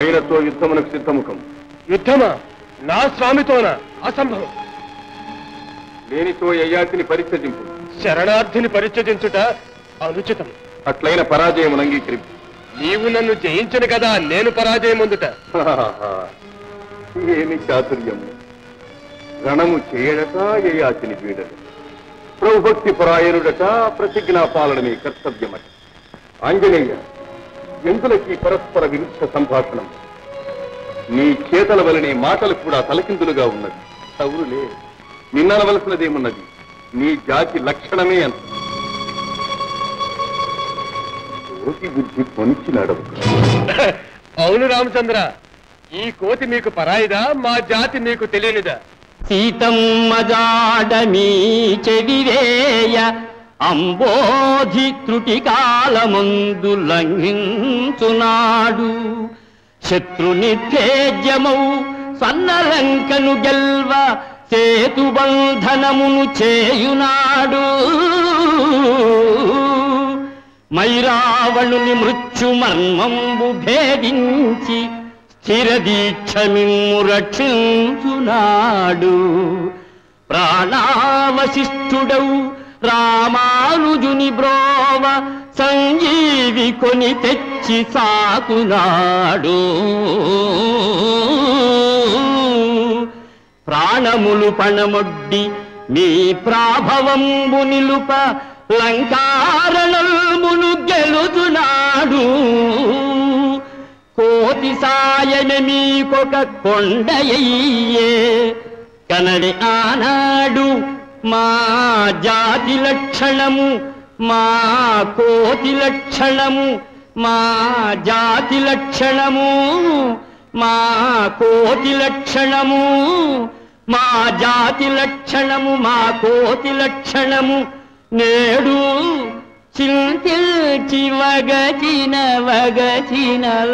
ఆయనతో యుద్ధమునకు సిద్ధముఖం. యుద్ధమా? నా స్వామితోనా? అసంభవం. లేనితో యయాతిని పరిత్యజింపు. శరణార్థిని పరిత్యజించుట అనుచితం. అట్లైన పరాజయమును అంగీకరింపు. నీవు నన్ను జయించను కదా నేను పరాజయం అందుట. ఏమి చాతుర్యము! రణము చేయడట, యయాతిని వీడట, ప్రభుభక్తి పరాయణుడట, ప్రతిజ్ఞా పాలనమే కర్తవ్యమట. ఆంజనేయ, ఎందులకి పరస్పర విరుద్ధ సంభాషణం? నీ చేతల వలనే మాటలు కూడా తలకిందులుగా ఉన్నది. సౌరులే, నిన్ననవలసినదేమున్నది? నీ జాతి లక్షణమే అంత. కోతి బుద్ధి పొనిచ్చినాడవు. అవును రామచంద్ర, ఈ కోతి మీకు పరాయిదా? మా జాతి మీకు తెలియనిదా? సీతమ్మ జాడమీ చెవివేయ అంబోధి త్రుటి కాలమందు లంఘించునాడు. శత్రుని తేజమౌ సన్నలంకను గెల్వ సేతుబంధనమును చేయునాడు. మైరావణుని మృత్యు మర్మంబు భేదించి స్థిర దీక్షమిమ్ము రక్షించునాడు. ప్రాణావశిష్ఠుడౌ రామానుజుని బ్రోవ సంజీవి కొని తెచ్చి సాకునాడు. ప్రాణములు పణమొడ్డి మీ ప్రాభవంబు నిలుప లంకారణమును గెలుచునాడు. కోతి సాయమే మీకొక కొండయ్యే కనడి ఆనాడు. మా జాతి లక్షణము, మా కోతి లక్షణము, మా జాతి లక్షణము, మా కోతి లక్షణము, మా జాతి లక్షణము, మా కోతి లక్షణము నేడు చింతిల్చి వగచిన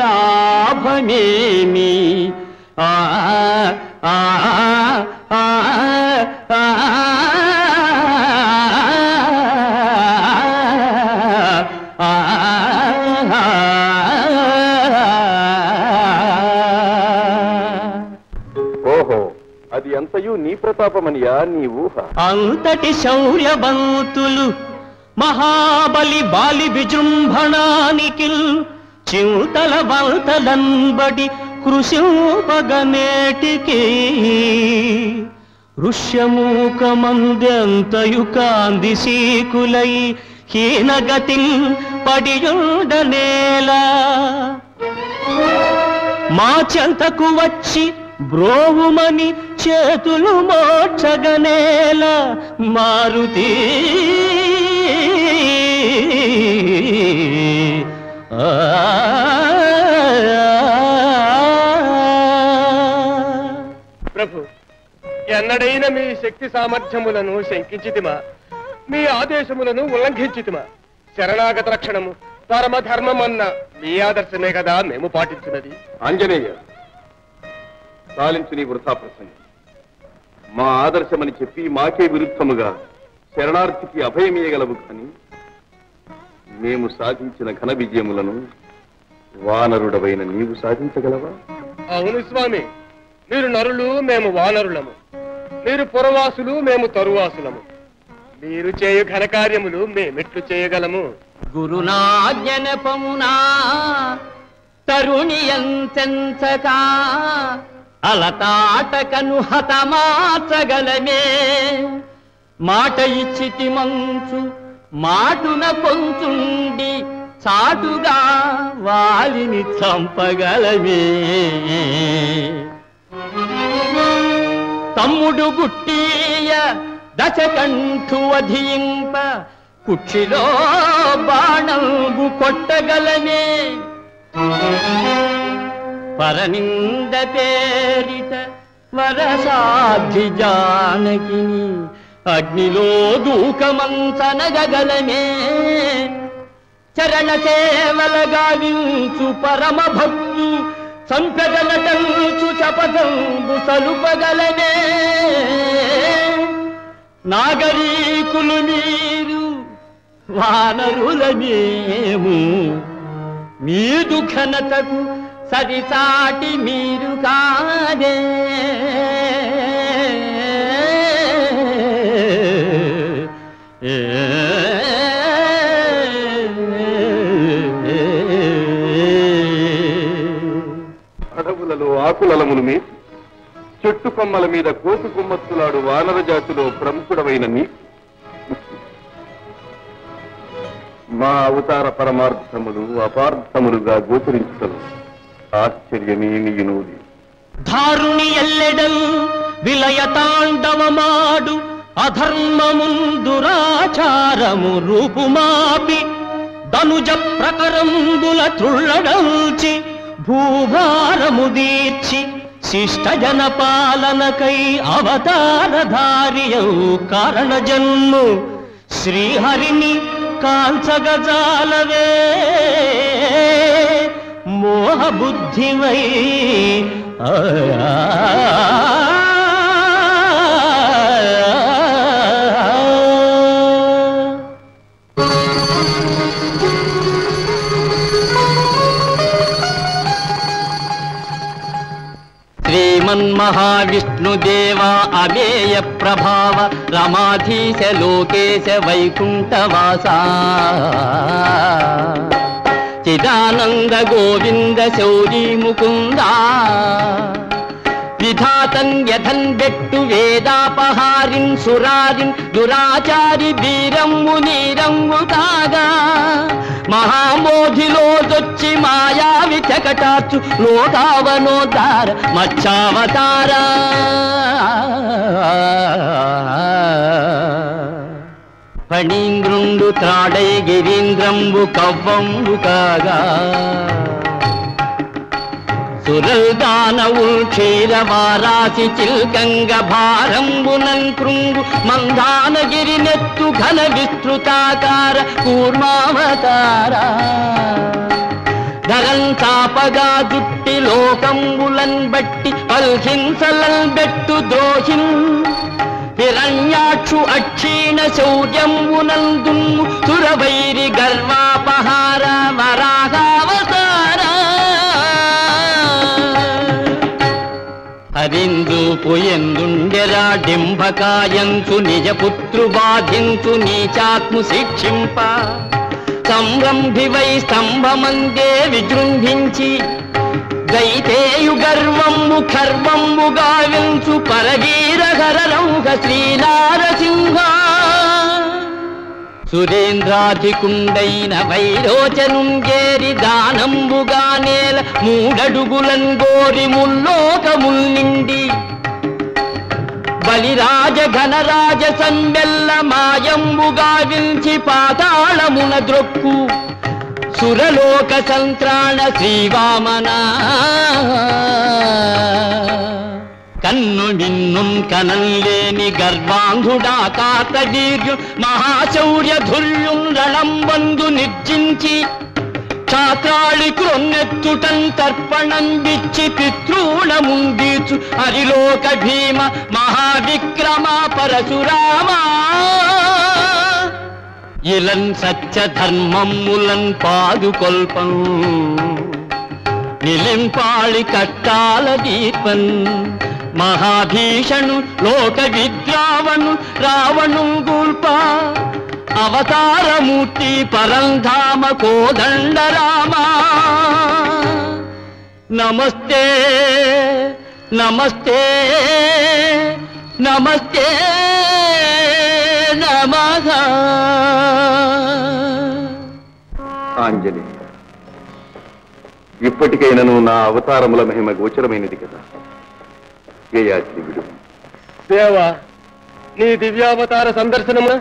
లాభమేమి? ఆ ఆ ఆ ఆ ఓహో, అది ఎంతయు నీ ప్రతాపమనియా నీ ఊహ? అంతటి శౌర్యవంతులు మహాబలి బాలి విజృంభణానికి చింతల వంతలంబడి కృషింపగనేటికి ఋష్యమూకమందెంతయు కాంది సీకులై హీనగతిల్ పడియుండనేలా. మా చెంతకు వచ్చి బ్రోవుమని చేతులు మోక్షగనేల మారుతి. ప్రభు, ఎన్నడైనా మీ శక్తి సామర్థ్యములను శంకించితిమా? మీ ఆదేశములను ఉల్లంఘించితిమా? శరణాగత రక్షణము పరమధర్మమన్న మీ ఆదర్శమే కదా మేము పాటించినది. ఆంజనేయ, చాలించు నీ వృథా ప్రసంగం. మా ఆదర్శమని చెప్పి మాకే విరుద్ధముగా శరణార్థికి అభయమీయగలవు కానీ మేము సాధించిన ఘన విజయములను వానరుడవైన నీవు సాధించగలవా? అవును స్వామి, మీరు నరులు, మేము వానరులము. మీరు పురవాసులు, మేము తరువాసులము. మీరు చేయు ఘనకార్యములు మేమెట్లు చేయగలము? గురునాజ్ఞనపమునా తరుణి ఎంతెంచక అలతాటకను హతమాచగలమే. మాట ఇచ్చితి మంచు మాటున కొంచుండి చాటుగా వాలిని చంపగలమే. తమ్ముడు గుట్టీయ దశకంఠు వధింప కుక్షిలో బాణంబు కొట్టగలమే. పరనింద పేరిట వరసాధ్వి జానకిని అగ్నిలో దూకమంచనగలమే. చరణ సేవల గావించు పరమ భక్తు సంపెదనటంచు శపథంబు సలుపగలమే. నాగరీకులు మీరు వానరుల మేము మీదు ఘనతకు సరిసాటి మీరు కాదే అడవులలో ఆకులలమును మీ చెట్టు కొమ్మల మీద కోసు కొమ్మత్తులాడు వానర జాతిలో ప్రముఖుడమైన నీ మా అవతార పరమార్థములు అపార్థములుగా గోచరించటం ఆశ్చర్యమే నీయునూది. ధారుని ఎల్లెడల్ విలయ తాండవమాడు అధర్మమున్ దురాచారము రూపుమాపి ధనుజ ప్రకరంబుల త్రుళ్ళడల్చి భూభారము దీర్చి శిష్ట జన పాలనకై అవతారధారియౌ కారణ జన్ము శ్రీహరిని కాంచగజాలవే మోహ బుద్ధివై శ్రీమన్మహావిష్ణుదేవా అమేయ ప్రభావ రమాధీశ లోకేశ వైకుంఠవాసా చిదానంద గోవింద శౌరీ ముకుందా విధాతన్ యథన్ బెట్టు వేదాపహారిన్ సురారిన్ దురాచారి వీరంగు నీరంగు కాగా మహామోధిలో దొచ్చి మాయావి చకటాచు లోకావనోద్ధార మచ్చావతారా ఫణీంద్రుండు త్రాడై గిరీంద్రంబు కవ్వంబు కాగా సురల్దానవుల్ క్షీరవారాసి చిల్కంగ భారంబునన్ కృంగు మందానగిరి నెత్తు ఘన విస్తృతాకార కూర్మావతార ధరన్ చాపగా జుట్టి లోకంబులన్ బట్టి పల్హింసలల్ బెట్టు ద్రోహిన్ హిరణ్యాక్షు అక్షీణ శౌర్యంబునందున్ను సురవైరి గర్వాపహార వరాహావతార హరిందూపు ఎందుండెరా డింభకాయంచు నిజపుత్రు బాధించు నీచాత్ము శిక్షింప సంరంభివై స్తంభమందే విజృంభించి దైతేయు గర్వంబు ఖర్వంబు గావించు పరగీరహర రౌహ శ్రీనారసింహ సురేంద్రాధికుండైన వైరోచనుంగేరి దానంబుగా నేల మూడడుగులన్ గోరి ముల్లోకముల్ నిండి బలిరాజ ఘనరాజ సంబెల్ల మాయంబుగా వించి పాతాళమున ద్రొక్కు సురలోక సంత్రాణ శ్రీవామన కన్ను నిన్నుం కనల్లేని గర్వాంధుడా కార్తవీర్యు మహాశౌర్య ధుర్యుం రణంబందు నిర్జించి క్షాత్రాళి క్రొన్నెత్తుటన్ తర్పణం బిచ్చి పితృణముందీచు హరిలోక భీమ మహావిక్రమ పరశురామా ఇలన్ సత్య ధర్మములన్ పాదుకొల్పం నిలింపాళి కట్టాల దీపన్ మహాభీషణు లోక విద్రావణు రావణు గూల్ప అవతారమూర్తి పరంధామ కోదండరామా నమస్తే నమస్తే నమస్తే నమః. ఆంజనేయ, ఇప్పటికైనను నా అవతారముల మహిమ గోచరమైనది కదా. గేయాచి విడు. దేవా, నీ దివ్యావతార సందర్శనమున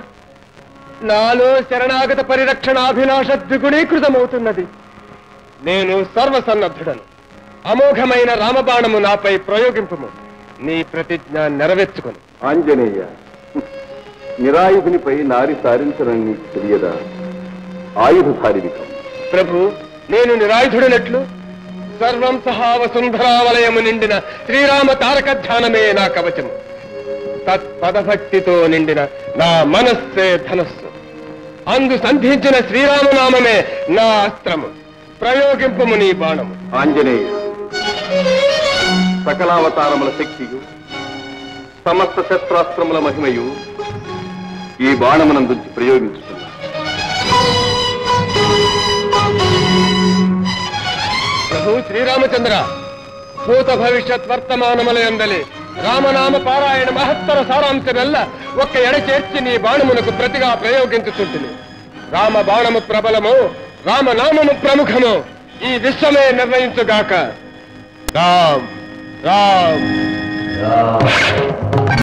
నాలో శరణాగత పరిరక్షణాభిలాష ద్విగుణీకృతమవుతున్నది. నేను సర్వసన్నద్ధుడను. అమోఘమైన రామబాణము నాపై ప్రయోగింపుము. నీ ప్రతిజ్ఞ నెరవేర్చుకును. ఆంజనేయ, నిరాయుధునిపై నారి సారించడం నీకు తెలియదా? ఆయుధధారివికం. ప్రభు, నేను నిరాయుధుడనట్లు సర్వం సహా వసుంధరావలయము నిండిన శ్రీరామ తారక ధ్యానమే నా కవచము. తత్పదభక్తితో నిండిన నా మనస్సే ధనస్సు. అందు సంధించిన శ్రీరామనామమే నా అస్త్రము. ప్రయోగింపము నీ బాణము. ఆంజనేయ, సకలావతారముల శక్తియు సమస్త శస్త్రాస్త్రముల మహిమయు ఈ బాణమునందుంచి ప్రయోగించుతున్నా. ప్రభు శ్రీరామచంద్ర, భూత భవిష్యత్ వర్తమానములందలి రామనామ పారాయణ మహత్తర సారాంశమెల్ల ఒక్క ఎడచేర్చి నీ బాణమునకు ప్రతిగా ప్రయోగించుతుంటుంది. రామ బాణము ప్రబలము, రామనామము ప్రముఖము, ఈ విశ్వమే నిర్ణయించుగాక. రామ్ రామ్ రామ్.